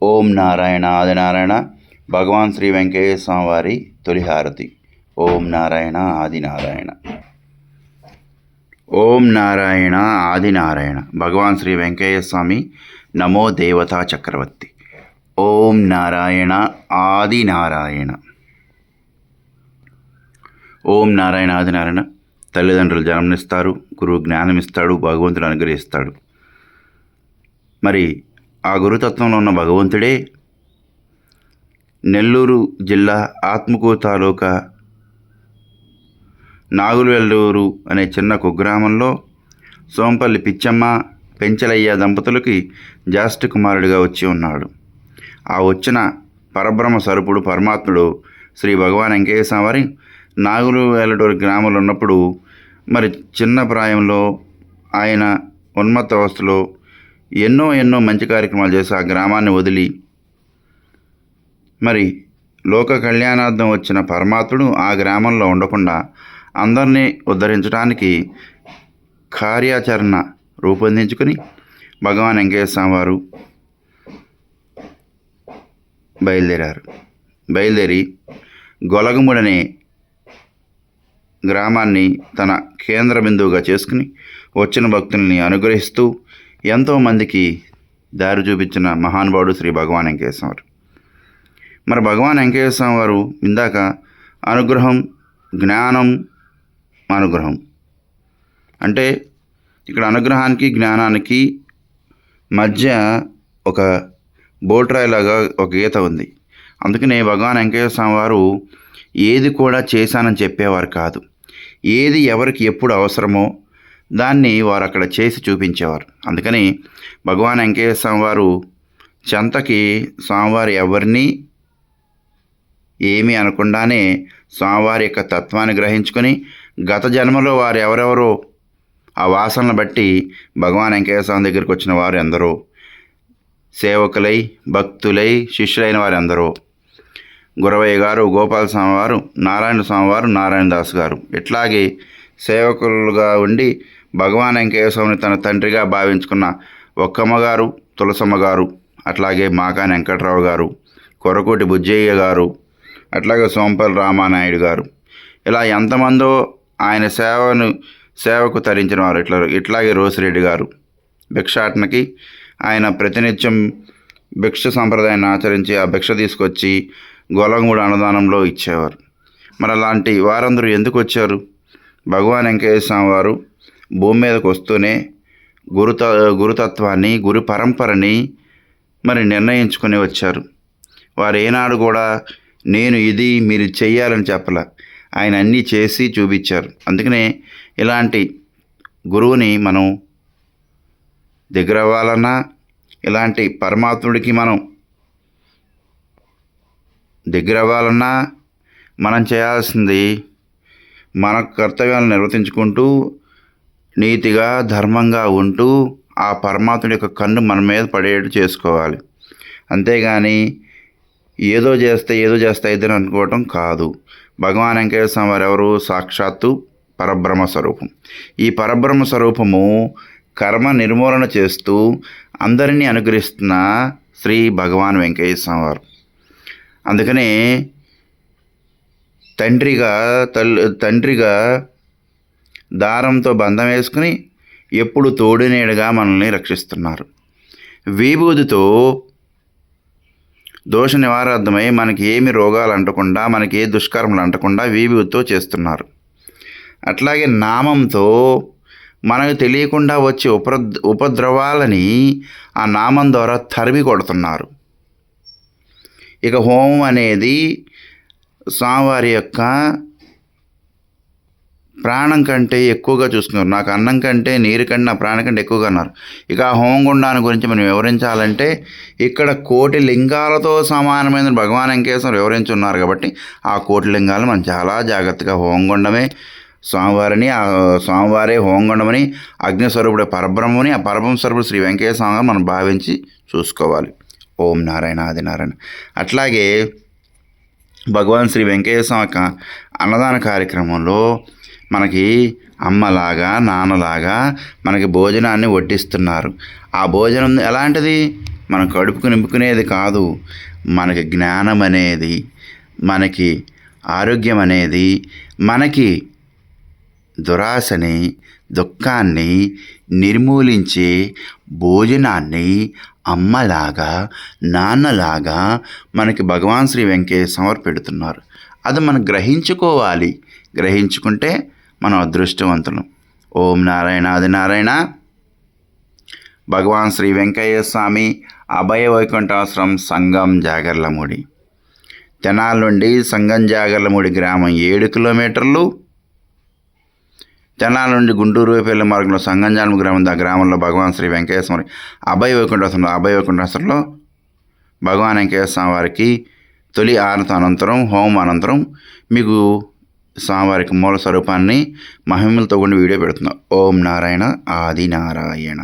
ఓం నారాయణ ఆదినారాయణ. భగవాన్ శ్రీ వెంకయ్య స్వామి వారి తొలి హారతి. ఓం నారాయణ ఆదినారాయణ. ఓం నారాయణ ఆదినారాయణ. భగవాన్ శ్రీ వెంకయ్య స్వామి నమో దేవతా చక్రవర్తి. ఓం నారాయణ ఆదినారాయణ. ఓం నారాయణ ఆదినారాయణ. తల్లిదండ్రులు జన్మనిస్తారు, గురువు జ్ఞానమిస్తాడు, భగవంతుడు అనుగ్రహిస్తాడు. మరి ఆ గురుతత్వంలో ఉన్న భగవంతుడే నెల్లూరు జిల్లా ఆత్మకూరు తాలూకా నాగులవెల్లూరు అనే చిన్న కుగ్రామంలో సోంపల్లి పిచ్చమ్మ పెంచలయ్య దంపతులకి జ్యేష్ఠ కుమారుడిగా వచ్చి ఉన్నాడు. ఆ వచ్చిన పరబ్రహ్మ స్వరూపుడు పరమాత్ముడు శ్రీ భగవాన్ వెంకయ్య స్వామి వారి నాగులవెల్లూరు గ్రామంలో ఉన్నప్పుడు మరి చిన్న ప్రాయంలో ఆయన ఉన్మత్త అవస్థలో ఎన్నో మంచి కార్యక్రమాలు చేసి ఆ గ్రామాన్ని వదిలి మరి లోక కళ్యాణార్థం వచ్చిన పరమాత్ముడు ఆ గ్రామంలో ఉండకుండా అందరినీ ఉద్ధరించడానికి కార్యాచరణ రూపొందించుకొని భగవాన్ వెంకయ్య స్వామి వారు బయలుదేరి గొలగముడనే గ్రామాన్ని తన కేంద్ర బిందువుగా చేసుకుని వచ్చిన భక్తుల్ని అనుగ్రహిస్తూ ఎంతోమందికి దారి చూపించిన మహానుభావుడు శ్రీ భగవాన్ వెంకయ్య స్వామి వారు. మరి భగవాన్ వెంకయ్య స్వామి వారు ఇందాక అనుగ్రహం, జ్ఞానం, అనుగ్రహం అంటే ఇక్కడ అనుగ్రహానికి జ్ఞానానికి మధ్య ఒక బోట్రాయిలాగా ఒక గీత ఉంది. అందుకనే భగవాన్ వెంకయ్య స్వామి వారు ఏది కూడా చేశానని చెప్పేవారు కాదు. ఏది ఎవరికి ఎప్పుడు అవసరమో దాన్ని వారు అక్కడ చేసి చూపించేవారు. అందుకని భగవాన్ వెంకయ్య స్వామి వారు చెంతకి స్వామివారు ఎవరిని ఏమీ అనకుండానే స్వామివారి యొక్క తత్వాన్ని గ్రహించుకొని గత జన్మలో వారు ఎవరెవరో ఆ వాసనను బట్టి భగవాన్ వెంకయ్య స్వామి దగ్గరికి వచ్చిన వారు ఎందరో, సేవకులై భక్తులై శిష్యులైన వారు ఎందరో, గురవయ్య గారు, గోపాల స్వామి వారు, నారాయణ స్వామి వారు, నారాయణ దాస్ గారు, ఇట్లాగే సేవకులుగా ఉండి భగవాన్ వెంకయ్య స్వామిని తన తండ్రిగా భావించుకున్న ఒక్కమ్మ గారు, తులసమ్మ గారు, అట్లాగే మాకాని వెంకట్రావు గారు, కొరకోటి బుజ్జయ్య గారు, అట్లాగే సోంపల్లి రామానాయుడు గారు, ఇలా ఎంతమందో ఆయన సేవకు తరించిన వారు. ఇట్లాగే రోసిరెడ్డి గారు భిక్షాటనకి ఆయన ప్రతినిత్యం భిక్ష సంప్రదాయాన్ని ఆచరించి ఆ భిక్ష తీసుకొచ్చి గొలగముడు అన్నదానంలో ఇచ్చేవారు. మరి అలాంటి వారందరూ ఎందుకు వచ్చారు? భగవాన్ వెంకయ్య స్వామి వారు భూమి మీదకు వస్తూనే గురుతత్వాన్ని, గురు పరంపరని మరి నిర్ణయించుకొని వచ్చారు. వారు ఏనాడు కూడా నేను ఇది మీరు చెయ్యాలని చెప్పలే, ఆయన అన్నీ చేసి చూపించారు. అందుకనే ఇలాంటి గురువుని మనం దగ్గర అవ్వాలన్నా, ఇలాంటి పరమాత్ముడికి మనం దగ్గర అవ్వాలన్నా మనం చేయాల్సింది మన కర్తవ్యాలను నిర్వర్తించుకుంటూ నీతిగా ధర్మంగా ఉంటూ ఆ పరమాత్ముడి యొక్క కన్ను మన మీద పడేట్టు చేసుకోవాలి. అంతేగాని ఏదో చేస్తే ఇదని అనుకోవటం కాదు. భగవాన్ వెంకయ్య స్వామి వారు ఎవరు? సాక్షాత్తు పరబ్రహ్మ స్వరూపం. ఈ పరబ్రహ్మ స్వరూపము కర్మ నిర్మూలన చేస్తూ అందరినీ అనుగ్రహిస్తున్న శ్రీ భగవాన్ వెంకయ్య స్వామి వారు. అందుకనే తండ్రిగా దారంతో బంధం వేసుకుని ఎప్పుడు తోడునేడుగా మనల్ని రక్షిస్తున్నారు. విభూతితో దోష నివారార్థమై మనకి ఏమి రోగాలు అంటకుండా, మనకి ఏ దుష్కర్మలు అంటకుండా విభూతితో చేస్తున్నారు. అట్లాగే నామంతో మనకు తెలియకుండా వచ్చే ఉపద్రవాలని ఆ నామం ద్వారా తరిమి కొడుతున్నారు. ఇక హోమం అనేది స్వామివారి యొక్క ప్రాణం కంటే ఎక్కువగా చూస్తున్నారు. నాకు అన్నం కంటే, నీరు కంటే, నా ప్రాణం కంటే ఎక్కువగా అన్నారు. ఇక ఆ హోమగుండాన్ని గురించి మనం వివరించాలంటే ఇక్కడ 1,000,000 లింగాలతో సమానమైన భగవాన్ వెంకయ్య స్వామి వివరించి ఉన్నారు. కాబట్టి ఆ 1,000,000 లింగాలు మనం చాలా జాగ్రత్తగా హోమగుండమే స్వామివారిని, ఆ స్వామివారే హోమగుండమని, అగ్నిస్వరూపుడే పరబ్రహ్మని, ఆ పరబ్రహ్మ స్వరూపుడు శ్రీ వెంకయ్య స్వామి మనం భావించి చూసుకోవాలి. ఓం నారాయణ ఆదినారాయణ. అట్లాగే భగవాన్ శ్రీ వెంకయ్య స్వామి అన్నదాన కార్యక్రమంలో మనకి అమ్మలాగా నాన్నలాగా మనకి భోజనాన్ని వడ్డిస్తున్నారు. ఆ భోజనం ఎలాంటిది? మనం కడుపుకు నింపుకునేది కాదు. మనకి జ్ఞానం అనేది, మనకి ఆరోగ్యం అనేది, మనకి దురాశని, దుఃఖాన్ని నిర్మూలించే భోజనాన్ని అమ్మలాగా, నాన్నలాగా మనకి భగవాన్ శ్రీ వెంకటేశ్వర పెడుతున్నారు. అది మనం గ్రహించుకోవాలి. గ్రహించుకుంటే మనం అదృష్టవంతులం. ఓం నారాయణ ఆది నారాయణ. భగవాన్ శ్రీ వెంకయ్య స్వామి అభయ వైకుంఠాశ్రమం సంగం జాగర్లమూడి. తెనాలి నుండి సంగం జాగర్లమూడి గ్రామం 7 కిలోమీటర్లు. తెనాలి నుండి గుంటూరు వైపు మార్గంలో సంగంజాలం గ్రామం, ఆ గ్రామంలో భగవాన్ శ్రీ వెంకటేశ్వర స్వామి అభయ వైకుంఠాశ్రమంలో భగవాన్ వెంకటేశ్వర స్వామి వారికి తొలి ఆరతి అనంతరం, హోమం అనంతరం మీకు స్వామివారికి మూల స్వరూపాన్ని మహిమలతో కూడిన వీడియో పెడుతున్నాం. ఓం నారాయణ ఆది నారాయణ.